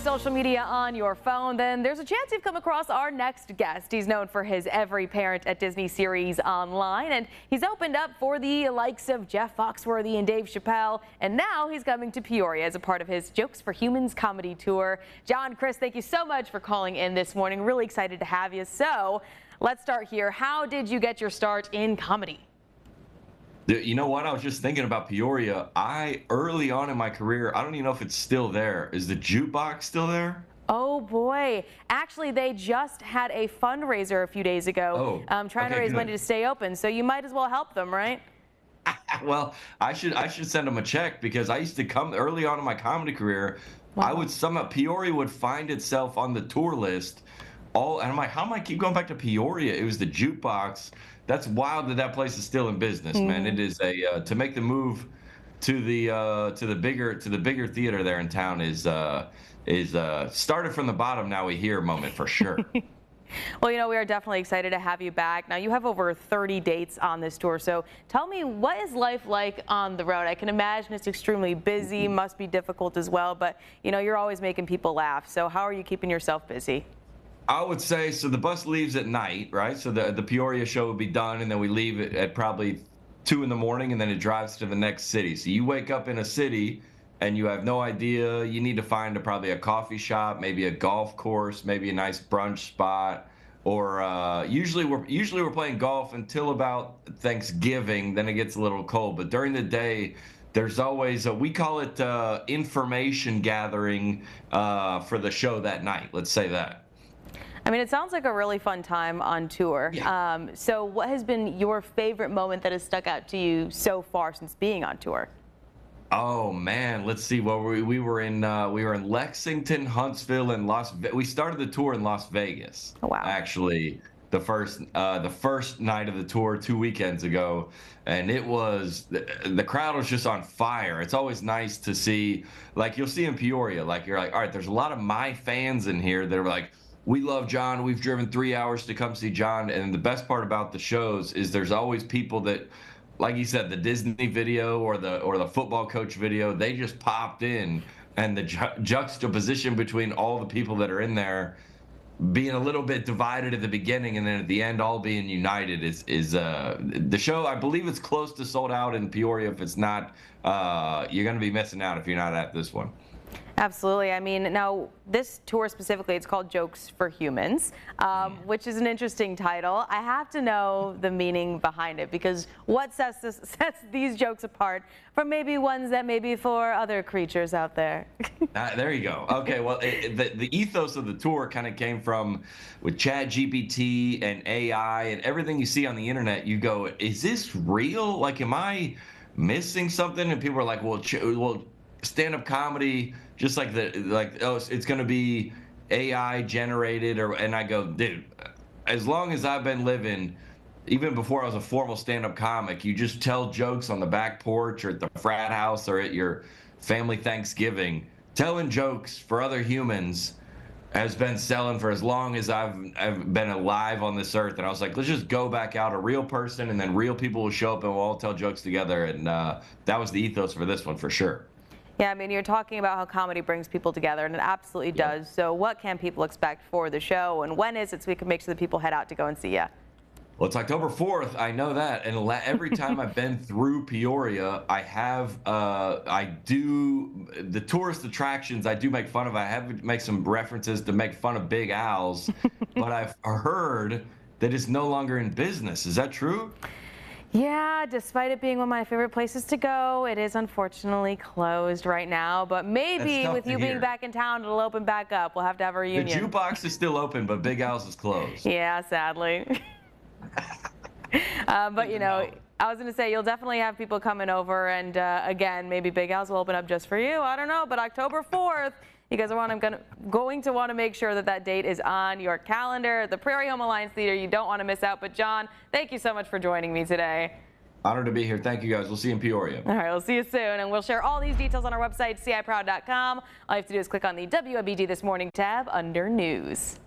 social media on your phone, then there's a chance you've come across our next guest. He's known for his Every Parent at Disney series online, and he's opened up for the likes of Jeff Foxworthy and Dave Chappelle, and now he's coming to Peoria as a part of his Jokes for Humans comedy tour. John, Chris, thank you so much for calling in this morning. Really excited to have you. So let's start here. How did you get your start in comedy? You know what? I was just thinking about Peoria. Early on in my career, I don't even know if it's still there. Is the jukebox still there? Oh boy. Actually, they just had a fundraiser a few days ago, trying to raise money to stay open. So you might as well help them, right? Well, I should send them a check, because I used to come early on in my comedy career. Wow. Peoria would find itself on the tour list. And I'm like, how am I keep going back to Peoria? It was the jukebox. That's wild that place is still in business, man. It is to make the move to the bigger theater there in town is started from the bottom. Now we hear moment for sure. Well, you know, we are definitely excited to have you back. Now, you have over 30 dates on this tour, so tell me, what is life like on the road? I can imagine it's extremely busy, must be difficult as well, but, you know, you're always making people laugh. So how are you keeping yourself busy? I would say, so the bus leaves at night, right? So the Peoria show would be done, and then we leave at probably 2 in the morning, and then it drives to the next city. So you wake up in a city, and you have no idea. You need to find probably a coffee shop, maybe a golf course, maybe a nice brunch spot, or usually we're playing golf until about Thanksgiving. Then it gets a little cold. But during the day, there's always we call it information gathering for the show that night. Let's say that. I mean, it sounds like a really fun time on tour. Yeah. So what has been your favorite moment that has stuck out to you so far since being on tour? Oh man, let's see. Well, we were in Lexington, Huntsville, and we started the tour in Las Vegas. Oh, wow. Actually, the first night of the tour 2 weekends ago, and the crowd was just on fire. It's always nice to see, like you'll see in Peoria, like you're like, all right, there's a lot of my fans in here that are like, we love John. We've driven 3 hours to come see John. And the best part about the shows is there's always people that, like you said, the Disney video or the football coach video, they just popped in, and the juxtaposition between all the people that are in there being a little bit divided at the beginning and then at the end all being united is the show. I believe it's close to sold out in Peoria. If it's not, you're going to be missing out if you're not at this one. Absolutely. I mean, now this tour specifically, it's called Jokes for Humans, which is an interesting title. I have to know the meaning behind it, because what sets these jokes apart from maybe ones that may be for other creatures out there? There you go. Okay, well, the ethos of the tour kind of came from with ChatGPT and AI and everything you see on the internet. You go, is this real? Like, am I missing something? And people are like, well, stand-up comedy, just like it's going to be AI generated, and I go, dude, as long as I've been living, even before I was a formal stand-up comic, you just tell jokes on the back porch or at the frat house or at your family Thanksgiving. Telling jokes for other humans has been selling for as long as I've been alive on this earth. And I was like, let's just go back out a real person, and then real people will show up and we'll all tell jokes together. And that was the ethos for this one for sure. Yeah, I mean, you're talking about how comedy brings people together, and it absolutely does. So what can people expect for the show, and when is it, so we can make sure that people head out to go and see you? Well, it's October 4th. I know that. And every time I've been through Peoria, I do the tourist attractions. I do make fun of. I have to make some references to make fun of Big Al's, but I've heard that it's no longer in business. Is that true? Yeah, despite it being one of my favorite places to go, it is unfortunately closed right now. But maybe with you being back in town, it'll open back up. We'll have to have a reunion. The jukebox is still open, but Big Al's is closed. Yeah, sadly. But, you know, I was going to say, you'll definitely have people coming over. And again, maybe Big Al's will open up just for you. I don't know. But October 4th, you guys are going to want to make sure that that date is on your calendar. The Prairie Home Alliance Theater, you don't want to miss out. But John, thank you so much for joining me today. Honored to be here. Thank you, guys. We'll see you in Peoria. All right, we'll see you soon. And we'll share all these details on our website, ciproud.com. All you have to do is click on the WMBD This Morning tab under News.